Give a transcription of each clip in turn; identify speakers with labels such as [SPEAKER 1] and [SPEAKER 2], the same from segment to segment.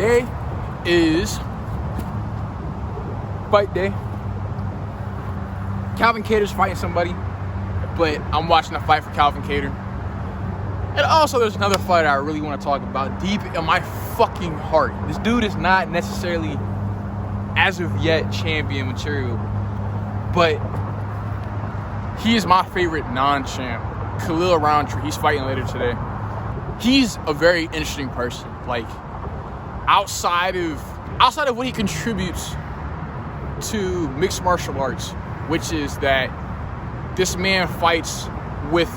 [SPEAKER 1] Today is fight day. Calvin Kattar's fighting somebody, but I'm watching the fight for Calvin Kattar. And also there's another fighter I really want to talk about deep in my fucking heart. This dude is not necessarily, as of yet, champion material, but he is my favorite non-champ. Khalil Roundtree, he's fighting later today. He's a very interesting person. Like, outside of what he contributes to mixed martial arts, which is that this man fights with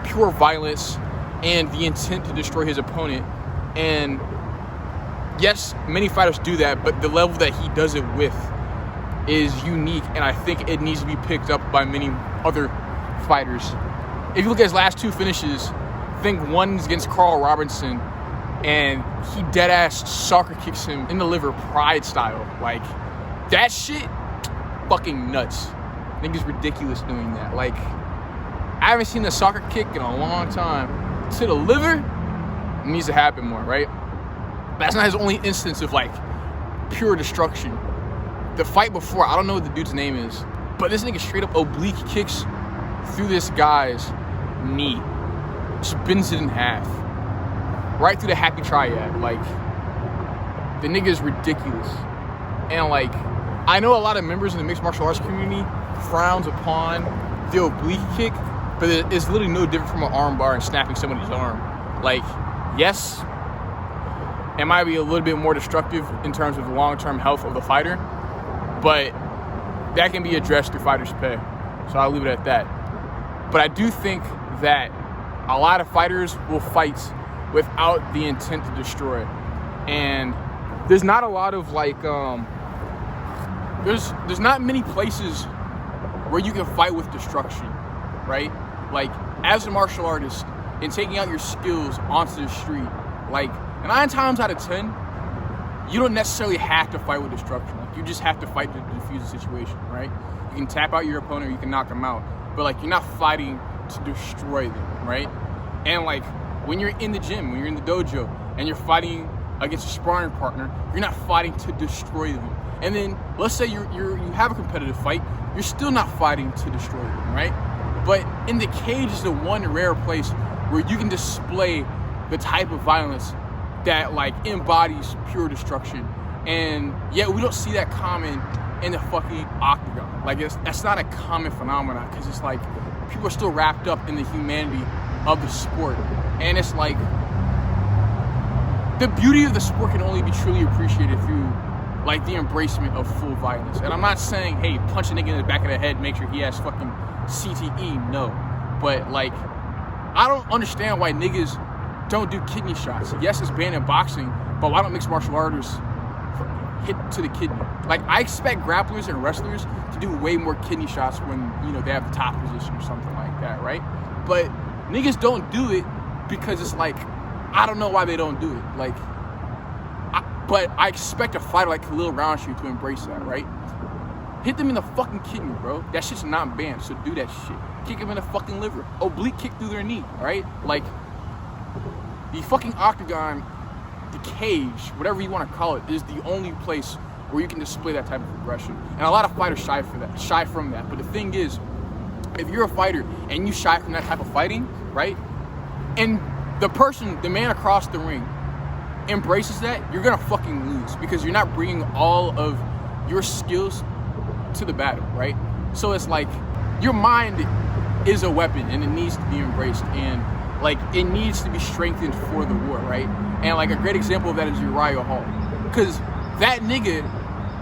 [SPEAKER 1] pure violence and the intent to destroy his opponent. And yes, many fighters do that, but the level that he does it with is unique, and I think it needs to be picked up by many other fighters. If you look at his last two finishes, I think one's against Carl Robinson, and he dead-ass soccer kicks him in the liver, pride style. Like, that shit, fucking nuts. I think it's ridiculous doing that. Like, I haven't seen a soccer kick in a long time. To the liver, it needs to happen more, right? That's not his only instance of, like, pure destruction. The fight before, I don't know what the dude's name is, but this nigga straight up oblique kicks through this guy's knee. Just bends it in half. Right through the happy triad. Like, the nigga is ridiculous. And, like, I know a lot of members of the mixed martial arts community frowns upon the oblique kick, but it's literally no different from an arm bar and snapping somebody's arm. Like, yes, it might be a little bit more destructive in terms of the long-term health of the fighter, but that can be addressed through fighters' pay. So I'll leave it at that. But I do think that a lot of fighters will fight without the intent to destroy. And there's not a lot of, like, there's not many places where you can fight with destruction, right? Like, as a martial artist and taking out your skills onto the street, like, 9 times out of 10, you don't necessarily have to fight with destruction. Like, you just have to fight to defuse the situation, right? You can tap out your opponent, or you can knock them out, but, like, you're not fighting to destroy them, right? And, like, when you're in the gym, when you're in the dojo, and you're fighting against a sparring partner, you're not fighting to destroy them. And then, let's say you have a competitive fight, you're still not fighting to destroy them, right? But in the cage is the one rare place where you can display the type of violence that, like, embodies pure destruction. And yet we don't see that common in the fucking octagon. Like, that's not a common phenomenon, because it's like people are still wrapped up in the humanity of the sport. And it's like the beauty of the sport can only be truly appreciated through, like, the embracement of full violence. And I'm not saying, hey, punch a nigga in the back of the head, make sure he has fucking CTE, no. But, like, I don't understand why niggas don't do kidney shots. Yes, it's banned in boxing, but why don't mixed martial artists hit to the kidney? Like, I expect grapplers and wrestlers to do way more kidney shots when, you know, they have the top position or something like that, right? But niggas don't do it because it's like, I don't know why they don't do it. Like, but I expect a fighter like Khalil Roundtree to embrace that, right? Hit them in the fucking kidney, bro. That shit's not banned, so do that shit. Kick them in the fucking liver. Oblique kick through their knee, right? Like, the fucking octagon, the cage, whatever you want to call it, is the only place where you can display that type of aggression. And a lot of fighters shy from that. But the thing is, if you're a fighter and you shy from that type of fighting, right? And the man across the ring embraces that, you're gonna fucking lose, because you're not bringing all of your skills to the battle, right? So it's like, your mind is a weapon and it needs to be embraced, and, like, it needs to be strengthened for the war, right? And, like, a great example of that is Uriah Hall, because that nigga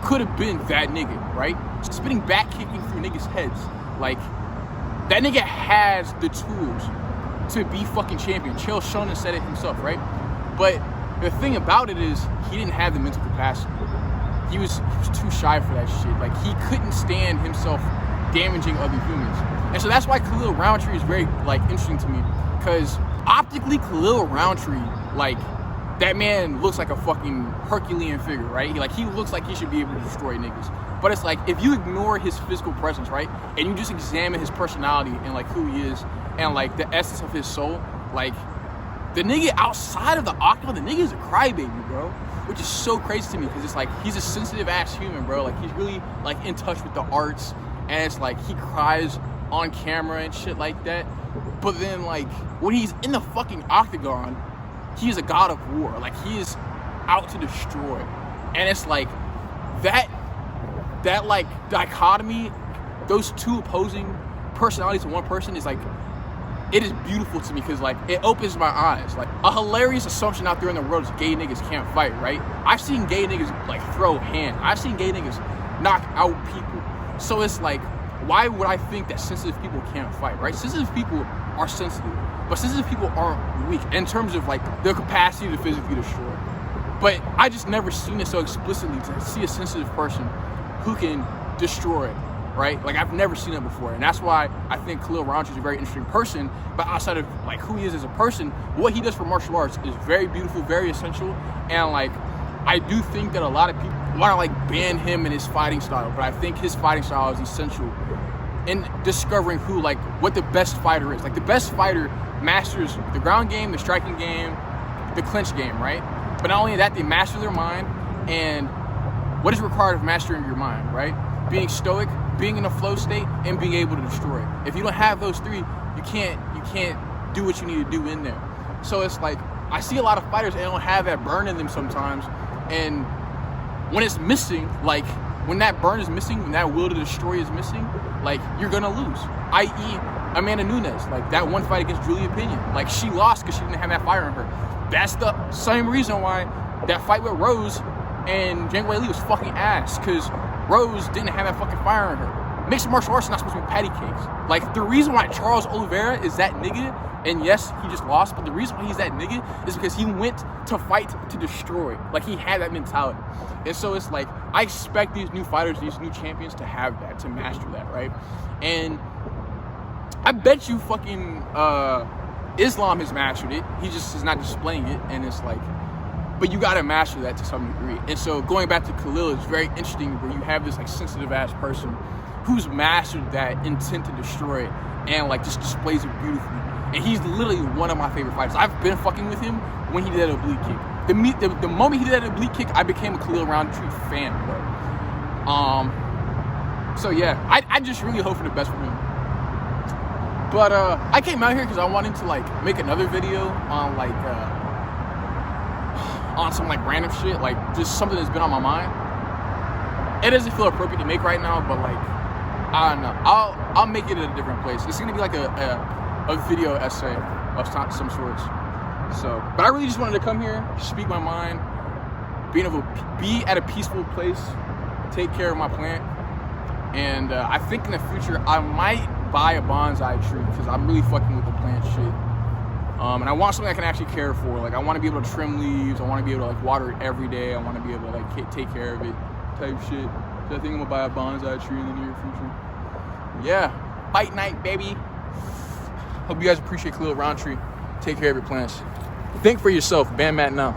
[SPEAKER 1] could have been that nigga, right? Spinning back kicking through niggas' heads. Like, that nigga has the tools to be fucking champion. Chael Sonnen said it himself, right? But the thing about it is, he didn't have the mental capacity. He was too shy for that shit. Like, he couldn't stand himself damaging other humans. And so that's why Khalil Roundtree is very, like, interesting to me, because optically, Khalil Roundtree, like, that man looks like a fucking Herculean figure, right? He looks like he should be able to destroy niggas. But it's like, if you ignore his physical presence, right, and you just examine his personality and, like, who he is and, like, the essence of his soul, like, the nigga outside of the octagon, the nigga is a crybaby, bro. Which is so crazy to me because it's like he's a sensitive ass human, bro. Like he's really like in touch with the arts, and it's like he cries on camera and shit like that. But then like when he's in the fucking octagon, he is a god of war. Like he is out to destroy. And it's like that like dichotomy, those two opposing personalities in one person is like, it is beautiful to me because like it opens my eyes. Like a hilarious assumption out there in the world is gay niggas can't fight, right? I've seen gay niggas like throw hands. I've seen gay niggas knock out people. So it's like, why would I think that sensitive people can't fight, right? Sensitive people are sensitive, but sensitive people aren't weak in terms of like their capacity to physically destroy. But I just never seen it so explicitly to see a sensitive person who can destroy, right? Like I've never seen it before. And that's why I think Khalil Roundtree is a very interesting person. But outside of like who he is as a person, what he does for martial arts is very beautiful, very essential. And like, I do think that a lot of people want to like ban him and his fighting style, but I think his fighting style is essential in discovering who, like, what the best fighter is. Like the best fighter masters the ground game, the striking game, the clinch game, right? But not only that, they master their mind and what is required of mastering your mind, right? Being stoic, being in a flow state, and being able to destroy. If you don't have those three, you can't do what you need to do in there. So it's like, I see a lot of fighters and they don't have that burn in them sometimes. And when it's missing, like when that burn is missing, when that will to destroy is missing, like you're gonna lose. I.e. Amanda Nunes, like that one fight against Julia Pinion. Like she lost because she didn't have that fire in her. That's the same reason why that fight with Rose and Zhang Weili was fucking ass, because Rose didn't have that fucking fire in her. Mixed martial arts is not supposed to be patty cakes. Like the reason why Charles Oliveira is that nigga, and yes, he just lost, but the reason why he's that nigga is because he went to fight to destroy. Like he had that mentality. And so it's like, I expect these new fighters, these new champions to have that, to master that, right? And I bet you fucking Islam has mastered it. He just is not displaying it, and it's like, but you gotta master that to some degree. And so going back to Khalil is very interesting, where you have this like sensitive ass person who's mastered that intent to destroy it and like just displays it beautifully. And he's literally one of my favorite fighters. I've been fucking with him when he did that oblique kick. The moment he did that oblique kick, I became a Khalil Roundtree fan, bro. So yeah, I just really hope for the best for him. But I came out here because I wanted to like make another video on like on some like random shit, like just something that's been on my mind. It doesn't feel appropriate to make right now, but like I don't know. I'll make it at a different place. It's gonna be like a video essay of some sorts. So, but I really just wanted to come here, speak my mind, be at a peaceful place, take care of my plant, and I think in the future I might buy a bonsai tree because I'm really fucking with the plant shit. And I want something I can actually care for. Like I want to be able to trim leaves. I want to be able to like water it every day. I want to be able to like take care of it, type shit. So I think I'm gonna buy a bonsai tree in the near future. Yeah, fight night, baby. Hope you guys appreciate Khalil Roundtree. Take care of your plants. Think for yourself. Ban Matt now.